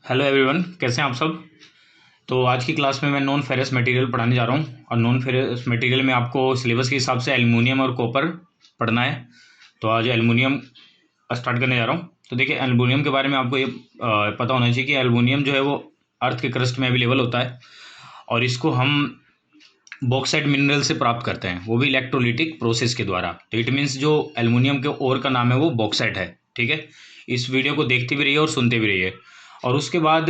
Hello everyone, कैसे हैं आप सब। तो आज की क्लास में मैं नॉन फेरस मटेरियल पढ़ाने जा रहा हूं और नॉन फेरस मटेरियल में आपको सिलेबस के हिसाब से एल्युमिनियम और कॉपर पढ़ना है। तो आज एल्युमिनियम स्टार्ट करने जा रहा हूं। तो देखिए, एल्युमिनियम के बारे में आपको ये पता होना चाहिए कि एल्युमिनियम जो है वो अर्थ के क्रस्ट में अवेलेबल होता है और इसको हम बॉक्साइट मिनरल से प्राप्त करते हैं, वो भी इलेक्ट्रोलिटिक प्रोसेस के द्वारा। तो इट मीन्स जो एल्युमिनियम के ओर का नाम है वो बॉक्साइट है। ठीक है, इस वीडियो को देखते भी रहिए और सुनते भी रहिए। और उसके बाद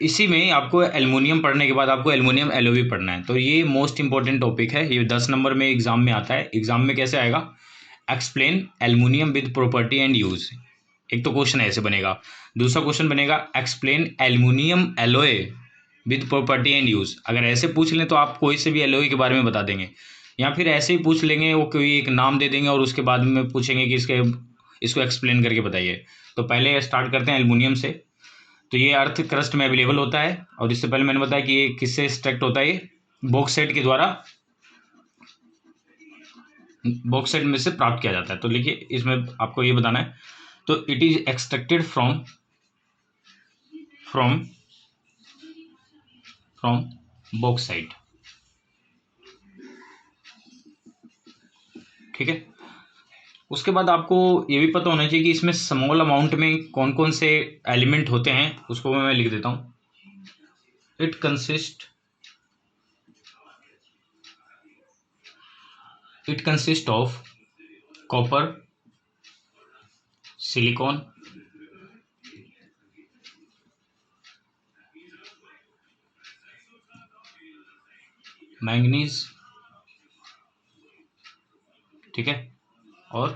इसी में आपको एल्युमिनियम पढ़ने के बाद आपको एल्युमिनियम एलओवी पढ़ना है। तो ये मोस्ट इंपॉर्टेंट टॉपिक है, ये 10 नंबर में एग्जाम में आता है। एग्जाम में कैसे आएगा? Explain aluminium with property and use. एक तो क्वेश्चन ऐसे बनेगा। दूसरा क्वेश्चन बनेगा explain aluminium alloy with property and use. अगर ऐसे पूछ लें तो आप कोई से भी एलओई के बारे में बता देंगे, या फिर ऐसे ही पूछ लेंगे, वो कोई एक नाम दे देंगे और उसके बाद में पूछेंगे कि इसको एक्सप्लेन करके बताइए। तो पहले स्टार्ट करते हैं एल्युमिनियम से। तो ये अर्थ क्रस्ट में अवेलेबल होता है और इससे पहले मैंने बताया कि ये किससे एक्सट्रैक्ट होता है, ये बॉक्साइट के द्वारा बॉक्साइट में से प्राप्त किया जाता है। तो लिखिए, इसमें आपको ये बताना है। तो it is extracted from from from bauxite. ठीक है, उसके बाद आपको ये भी पता होना चाहिए कि इसमें स्मॉल अमाउंट में कौन कौन से एलिमेंट होते हैं, उसको मैं लिख देता हूँ। It consist of copper, silicon, manganese, ठीक है, और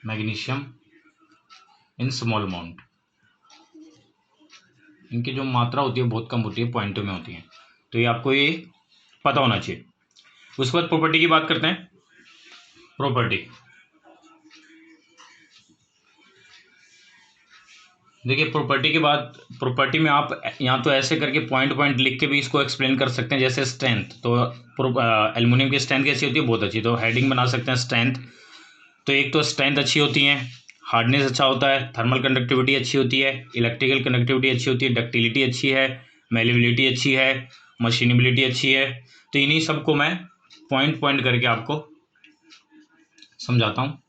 मैग्नीशियम इन स्मॉल अमाउंट। इनकी जो मात्रा होती है बहुत कम होती है, पॉइंटों में होती है। तो ये आपको ये पता होना चाहिए। उसके बाद प्रॉपर्टी की बात करते हैं। प्रॉपर्टी देखिए, प्रॉपर्टी के बाद प्रॉपर्टी में आप यहाँ तो ऐसे करके पॉइंट पॉइंट लिख के भी इसको एक्सप्लेन कर सकते हैं। जैसे स्ट्रेंथ, तो एल्युमिनियम की स्ट्रेंथ कैसी होती है? बहुत अच्छी। तो हेडिंग बना सकते हैं स्ट्रेंथ। तो एक तो स्ट्रेंथ अच्छी होती है, हार्डनेस अच्छा होता है, थर्मल कंडक्टिविटी अच्छी होती है, इलेक्ट्रिकल कंडक्टिविटी अच्छी होती है, डक्टिलिटी अच्छी है, मेलेबिलिटी अच्छी है, मशीनेबिलिटी अच्छी है। तो इन्हीं सबको मैं पॉइंट पॉइंट करके आपको समझाता हूँ।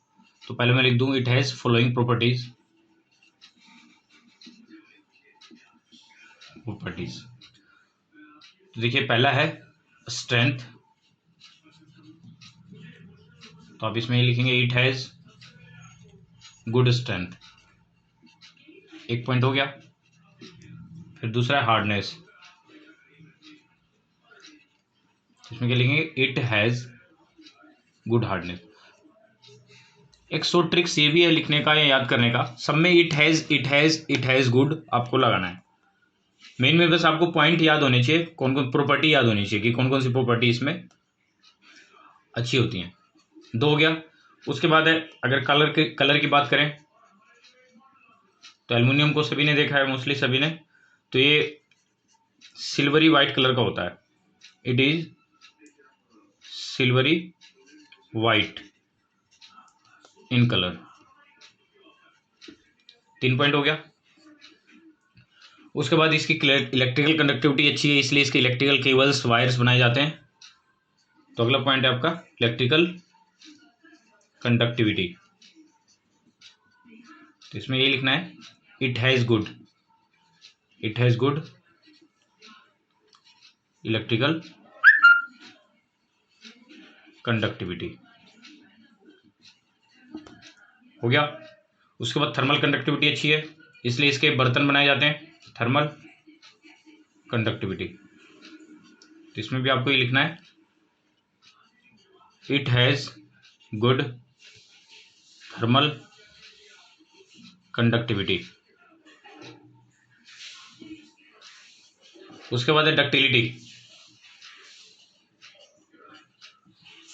तो पहले मैं लिख दूँ, इट हैज़ फॉलोइंग प्रॉपर्टीज। तो देखिए, पहला है स्ट्रेंथ। तो आप इसमें लिखेंगे इट हैज़ गुड स्ट्रेंथ, एक पॉइंट हो गया। फिर दूसरा है हार्डनेस। इसमें क्या लिखेंगे? It has good hardness. एक शॉर्ट ट्रिक्स ये भी है लिखने का या याद करने का, सब में इट हैज़ गुड आपको लगाना है। मेन में बस आपको पॉइंट याद होने चाहिए, कौन कौन प्रॉपर्टी याद होनी चाहिए कि कौन कौन सी प्रॉपर्टी इसमें अच्छी होती हैं। दो हो गया। उसके बाद है, अगर कलर की बात करें तो एल्युमिनियम को सभी ने देखा है, मोस्टली सभी ने। तो ये सिल्वरी वाइट कलर का होता है। It is silvery white in colour. 3 point हो गया। उसके बाद इसकी इलेक्ट्रिकल कंडक्टिविटी अच्छी है, इसलिए इसके इलेक्ट्रिकल केबल्स वायर्स बनाए जाते हैं। तो अगला पॉइंट है आपका इलेक्ट्रिकल कंडक्टिविटी। तो इसमें ये लिखना है, it has good electrical conductivity. हो गया। उसके बाद थर्मल कंडक्टिविटी अच्छी है, इसलिए इसके बर्तन बनाए जाते हैं। Thermal conductivity. तो इसमें भी आपको ये लिखना है, it has good thermal conductivity. उसके बाद है डक्टिलिटी।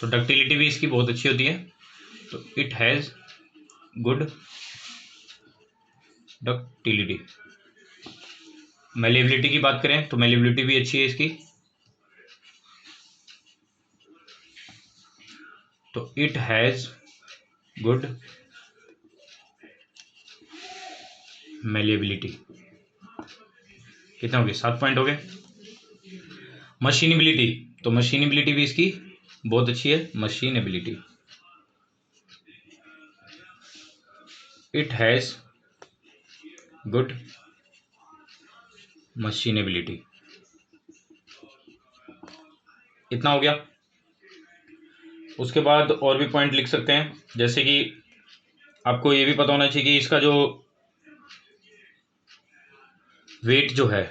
तो डक्टिलिटी भी इसकी बहुत अच्छी होती है। तो it has good ductility. Malleability की बात करें तो मेलेबिलिटी भी अच्छी है इसकी। तो इट हैज़ गुड मेलिएबिलिटी। कितने हो गए? 7 पॉइंट हो गए। मशीनेबिलिटी, तो मशीनेबिलिटी भी इसकी बहुत अच्छी है। Machinability, it has good machinability. इतना हो गया। उसके बाद और भी पॉइंट लिख सकते हैं, जैसे कि आपको ये भी पता होना चाहिए कि इसका जो वेट जो है,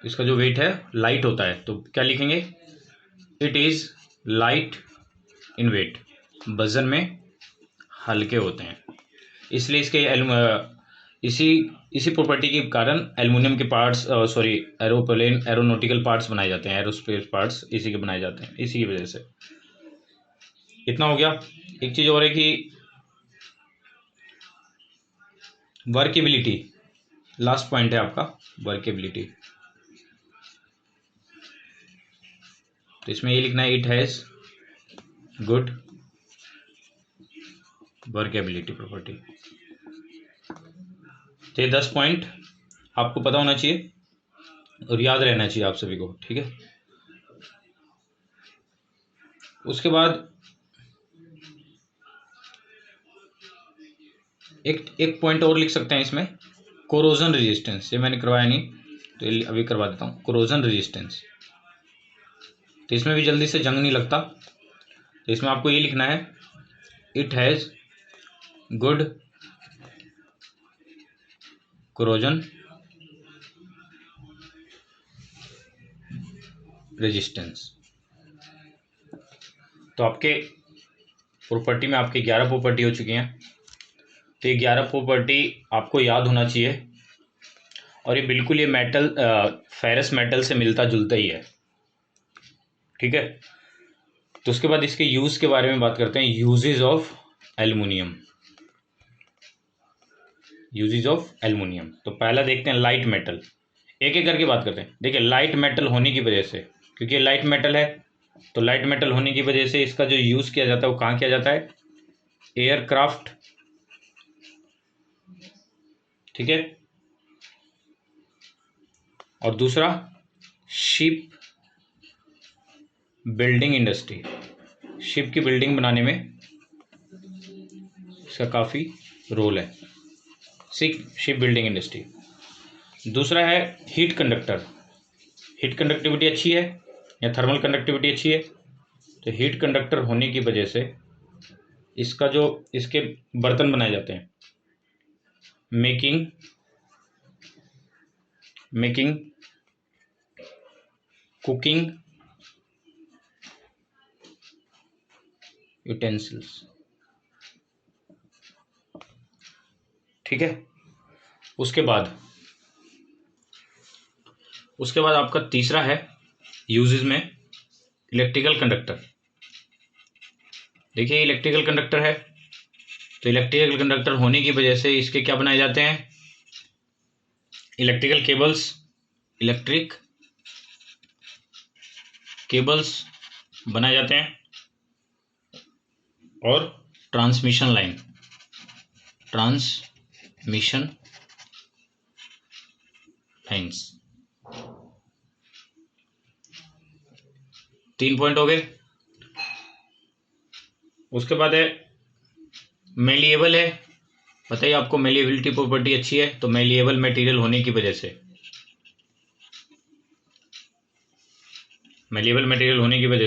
इसका जो वेट है लाइट होता है, तो क्या लिखेंगे? It is light in weight, वजन में हल्के होते हैं। इसलिए इसके इसी इसी प्रॉपर्टी के कारण एल्युमिनियम के parts, sorry aeroplane aeronautical parts बनाए जाते हैं, एरोस्पेस पार्ट्स इसी के बनाए जाते हैं, इसी की वजह से। इतना हो गया। एक चीज़ और है कि वर्केबिलिटी, लास्ट पॉइंट है आपका वर्केबिलिटी। तो इसमें ये लिखना है it has good workability property. तो ये 10 पॉइंट आपको पता होना चाहिए और याद रहना चाहिए आप सभी को, ठीक है। उसके बाद एक पॉइंट और लिख सकते हैं इसमें, कोरोजन रेजिस्टेंस। ये मैंने करवाया नहीं, तो ये अभी करवा देता हूँ। कोरोजन रेजिस्टेंस, तो इसमें भी जल्दी से जंग नहीं लगता। तो इसमें आपको ये लिखना है it has good corrosion resistance. तो आपके प्रॉपर्टी में आपके 11 प्रॉपर्टी हो चुकी हैं। तो ये 11 प्रॉपर्टी आपको याद होना चाहिए, और ये बिल्कुल ये मेटल फेरस मेटल से मिलता जुलता ही है, ठीक है। तो उसके बाद इसके यूज़ के बारे में बात करते हैं। Uses of aluminium, uses of aluminium. तो पहला देखते हैं लाइट मेटल, एक एक करके बात करते हैं। देखिए लाइट मेटल होने की वजह से, क्योंकि लाइट मेटल है, तो लाइट मेटल होने की वजह से इसका जो यूज़ किया जाता है वो कहाँ किया जाता है? एयरक्राफ्ट, ठीक है। और दूसरा शिप बिल्डिंग इंडस्ट्री, शिप की बिल्डिंग बनाने में इसका काफ़ी रोल है, शिप बिल्डिंग इंडस्ट्री। दूसरा है हीट कंडक्टर, हीट कंडक्टिविटी अच्छी है या थर्मल कंडक्टिविटी अच्छी है। तो हीट कंडक्टर होने की वजह से इसका जो इसके बर्तन बनाए जाते हैं, मेकिंग कुकिंग यूटेंसिल्स, ठीक है। उसके बाद आपका तीसरा है यूजेस में इलेक्ट्रिकल कंडक्टर। देखिए इलेक्ट्रिकल कंडक्टर है, तो इलेक्ट्रिकल कंडक्टर होने की वजह से इसके क्या बनाए जाते हैं? इलेक्ट्रिक केबल्स बनाए जाते हैं, और ट्रांसमिशन लाइन्स। 3 पॉइंट हो गए। उसके बाद है मेलिएबल है। बताइए आपको मेलिएबिलिटी प्रॉपर्टी अच्छी है, तो मेलिएबल मटेरियल होने की वजह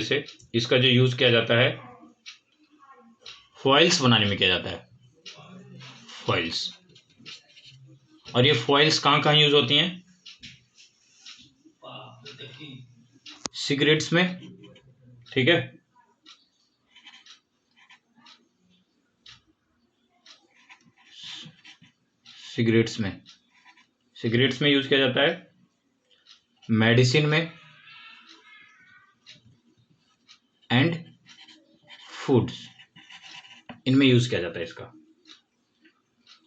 से, इसका जो यूज़ किया जाता है फॉइल्स बनाने में किया जाता है, फॉइल्स। और ये फॉइल्स कहाँ कहाँ यूज होती हैं? सिगरेट्स में, ठीक है। सिगरेट्स में यूज किया जाता है, मेडिसिन में एंड फूड्स, इनमें यूज किया जाता है इसका।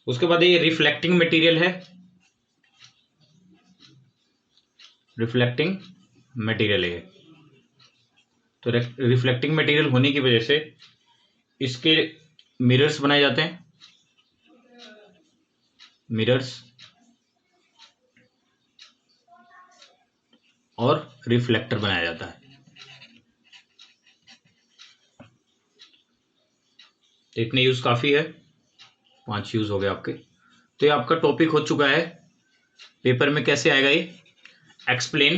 उसके बाद ये रिफ्लेक्टिंग मटेरियल है, तो रिफ्लेक्टिंग मटेरियल होने की वजह से इसके मिरर्स बनाए जाते हैं, मिरर्स और रिफ्लेक्टर बनाया जाता है। इतने यूज काफी है, 5 यूज हो गए आपके। तो ये आपका टॉपिक हो चुका है। पेपर में कैसे आएगा ये, explain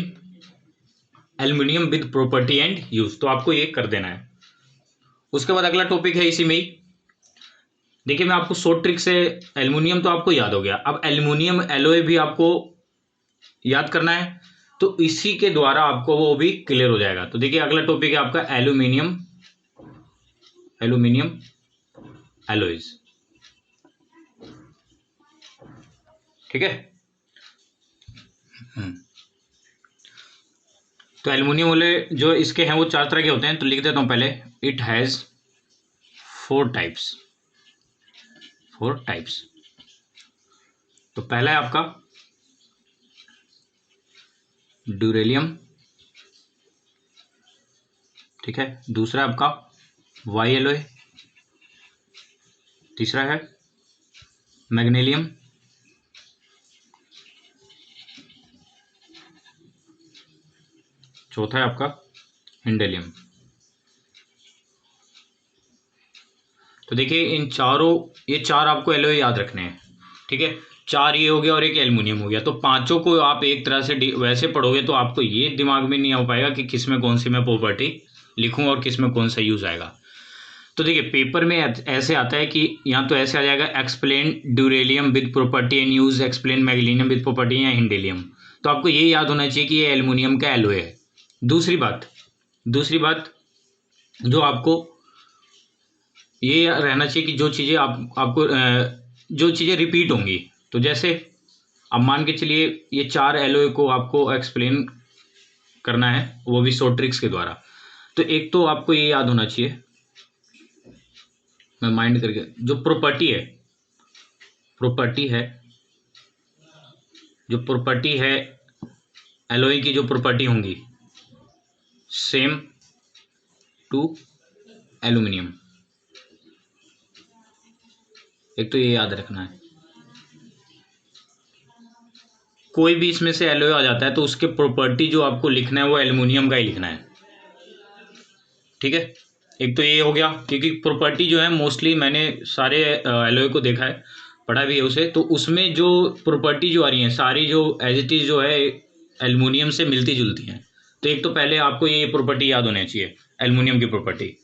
aluminium with property and use, तो आपको ये कर देना है। उसके बाद अगला टॉपिक है इसी में ही, देखिए मैं आपको शॉर्ट ट्रिक से, एल्यूमिनियम तो आपको याद हो गया, अब एल्यूमिनियम एलॉय भी आपको याद करना है, तो इसी के द्वारा आपको वो भी क्लियर हो जाएगा। तो देखिए अगला टॉपिक है आपका एल्यूमिनियम एलॉयज, ठीक है। तो एल्यूमिनियम वाले जो इसके हैं वो 4 तरह के होते हैं, तो लिख देता हूं पहले, इट हैज 4 टाइप्स। तो पहला है आपका ड्यूरेलियम, ठीक है। दूसरा आपका वाई एलॉय, तीसरा है मैग्नीशियम, चौथा है आपका हिंडेलियम। तो देखिए इन चारों, ये 4 आपको एलॉय याद रखने हैं, ठीक है। 4 ये हो गया और एक एल्यूमिनियम हो गया, तो पांचों को आप एक तरह से वैसे पढ़ोगे तो आपको ये दिमाग में नहीं आ पाएगा कि किस में कौन सी मैं प्रॉपर्टी लिखूं और किस में कौन सा यूज आएगा। तो देखिए पेपर में ऐसे आता है कि यहाँ तो ऐसे आ जाएगा, explain duralumin with property and use, explain magnesium with property या हिंडेलियम। तो आपको ये याद होना चाहिए कि ये एल्यूमिनियम का एलॉय है। दूसरी बात जो आपको ये रहना चाहिए कि जो चीज़ें आपको जो चीज़ें रिपीट होंगी, तो जैसे अब मान के चलिए ये 4 एलॉय को आपको एक्सप्लेन करना है, वो भी शॉर्ट ट्रिक्स के द्वारा। तो एक तो आपको ये याद होना चाहिए, मैं माइंड करके, जो प्रॉपर्टी है एलॉय की, जो प्रॉपर्टी होंगी सेम टू एल्यूमिनियम, एक तो ये याद रखना है। कोई भी इसमें से एलॉय आ जाता है तो उसके प्रॉपर्टी जो आपको लिखना है वो एल्यूमिनियम का ही लिखना है, ठीक है। एक तो ये हो गया, क्योंकि प्रॉपर्टी जो है मोस्टली मैंने सारे एलॉय को देखा है, पढ़ा भी है उसे, तो उसमें जो प्रॉपर्टी जो आ रही है सारी जो एज इट इज जो है एल्यूमिनियम से मिलती जुलती हैं। तो एक तो पहले आपको ये प्रॉपर्टी याद होनी चाहिए, एल्यूमिनियम की प्रॉपर्टी।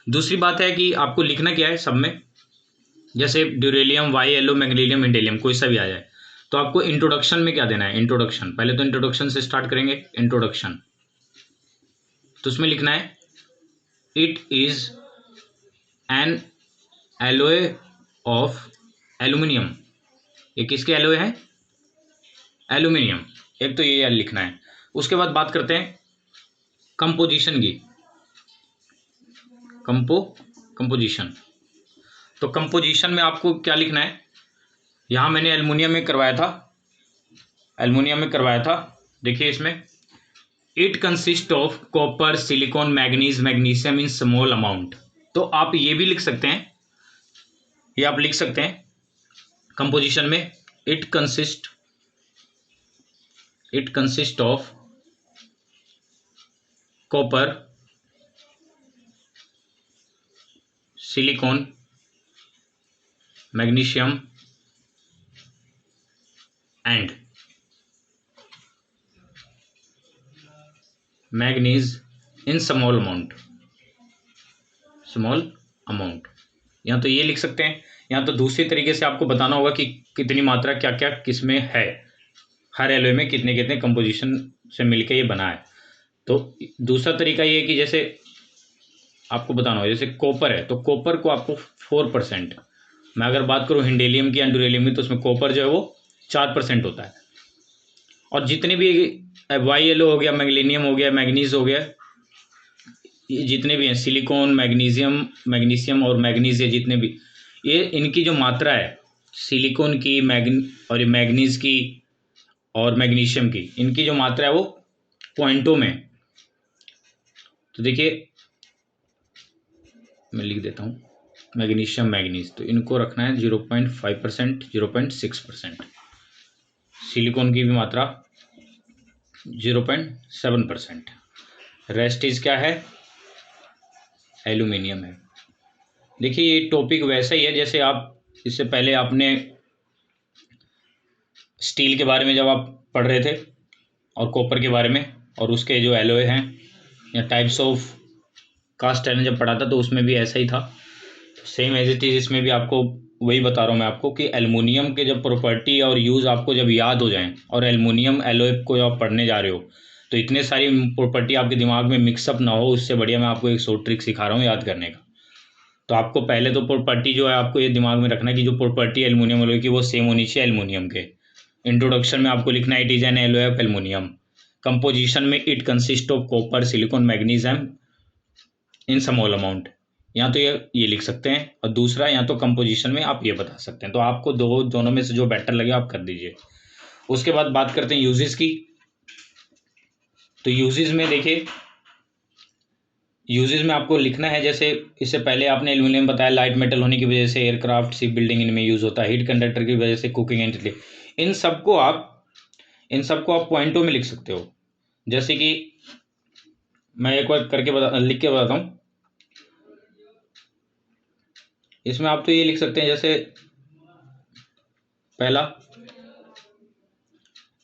दूसरी बात है कि आपको लिखना क्या है सब में, जैसे ड्यूरेलियम, वाई एलो, मैग्नीशियम, हिंडेलियम, कोई सा भी आ जाए, तो आपको इंट्रोडक्शन में क्या देना है, इंट्रोडक्शन, पहले तो इंट्रोडक्शन से स्टार्ट करेंगे। इंट्रोडक्शन तो उसमें लिखना है, it is an alloy of aluminium. ये किसके एलॉय है, एल्यूमिनियम, एक तो ये लिखना है। उसके बाद बात करते हैं कंपोजिशन की, कंपोजिशन। तो कंपोजिशन में आपको क्या लिखना है, यहां मैंने एल्यूमिनियम में करवाया था, देखिए इसमें, it consist of copper, silicon, manganese, magnesium in small amount. तो आप ये भी लिख सकते हैं, ये आप लिख सकते हैं कंपोजिशन में, it consist of copper, silicon, magnesium and manganese in small amount. यहाँ तो ये लिख सकते हैं, यहाँ तो दूसरी तरीके से आपको बताना होगा कि कितनी मात्रा क्या क्या किस में है, हर एलॉय में कितने कितने कंपोजिशन से मिलके ये बना है। तो दूसरा तरीका ये है कि जैसे आपको बताना होगा, जैसे कॉपर है तो कॉपर को आपको 4%, मैं अगर बात करूँ हिंडेलियम की या ड्यूरेलियम की, तो उसमें कॉपर जो है वो 4% होता है। और जितने भी वाई एलो हो गया, मैग्नीशियम हो गया, मैग्नीज हो गया, ये जितने भी हैं, सिलिकॉन, मैग्नीशियम और मैग्नीज, ये जितने भी, ये इनकी जो मात्रा है, सिलिकॉन की, और ये मैग्नीज की और मैग्नीशियम की, इनकी जो मात्रा है वो पॉइंटों में। तो देखिए मैं लिख देता हूँ, मैग्नीशियम मैग्नीज, तो इनको रखना है 0.5%, 0.6%। सिलिकॉन की भी मात्रा 0.7%। रेस्ट इज क्या है, एल्यूमिनियम है। देखिए ये टॉपिक वैसा ही है जैसे आप इससे पहले आपने स्टील के बारे में जब आप पढ़ रहे थे और कॉपर के बारे में और उसके जो एलॉय हैं या टाइप्स ऑफ कास्ट आयरन जब पढ़ा था तो उसमें भी ऐसा ही था। तो सेम एज इट इज इसमें भी आपको वही बता रहा हूँ मैं आपको कि एल्युमिनियम के जब प्रॉपर्टी और यूज़ आपको जब याद हो जाएं और एल्युमिनियम एलॉय को जब आप पढ़ने जा रहे हो तो इतने सारी प्रॉपर्टी आपके दिमाग में मिक्सअप ना हो, उससे बढ़िया मैं आपको एक शॉर्ट ट्रिक सिखा रहा हूँ याद करने का। तो आपको पहले तो प्रॉपर्टी जो है आपको ये दिमाग में रखना है कि जो प्रॉपर्टी एल्युमिनियम एलॉय की वो सेम होनी चाहिए एल्युमिनियम के। इंट्रोडक्शन में आपको लिखना है it is an alloy of aluminium. Composition में it consist of copper silicon magnesium in small amount. या तो ये लिख सकते हैं और दूसरा या तो कंपोजिशन में आप ये बता सकते हैं। तो आपको दोनों में से जो बेटर लगे आप कर दीजिए। उसके बाद बात करते हैं यूजेस की। तो यूजेस में देखिए, यूजेस में आपको लिखना है जैसे इससे पहले आपने एल्यूमिनियम बताया लाइट मेटल होने की वजह से एयरक्राफ्ट शिप बिल्डिंग इनमें यूज़ होता है, हीट कंडक्टर की वजह से कुकिंग एंड इन सबको आप पॉइंटों में लिख सकते हो। जैसे कि मैं एक बार लिख के बताता हूँ। इसमें आप तो ये लिख सकते हैं जैसे पहला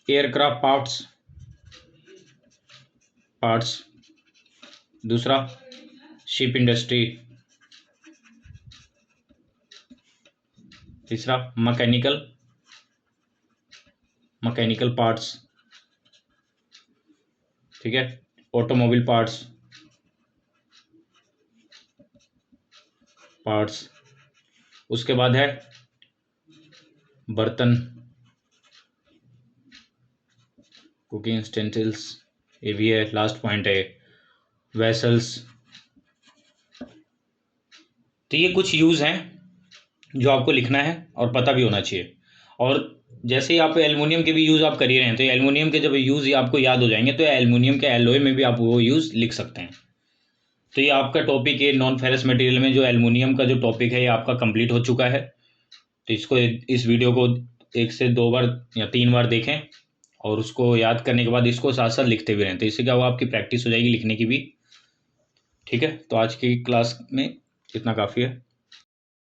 एयरक्राफ्ट पार्ट्स, दूसरा शिप इंडस्ट्री, तीसरा मैकेनिकल पार्ट्स, ठीक है, ऑटोमोबाइल पार्ट्स। उसके बाद है बर्तन, कुकिंग यूटेंसिल्स, ये भी है। लास्ट पॉइंट है वेसल्स। तो ये कुछ यूज़ हैं जो आपको लिखना है और पता भी होना चाहिए। और जैसे ही आप एल्युमिनियम के भी यूज़ आप कर ही रहे हैं तो एल्युमिनियम के जब यूज़ ही आपको याद हो जाएंगे तो एल्युमिनियम के एलॉय में भी आप वो यूज़ लिख सकते हैं। तो ये आपका टॉपिक है नॉन फेरस मटेरियल में जो एल्युमिनियम का जो टॉपिक है ये आपका कंप्लीट हो चुका है। तो इस वीडियो को 1 से 2 बार या 3 बार देखें और उसको याद करने के बाद इसको साथ साथ लिखते भी रहें। तो इससे क्या होगा, आपकी प्रैक्टिस हो जाएगी लिखने की भी। ठीक है, तो आज की क्लास में इतना काफ़ी है।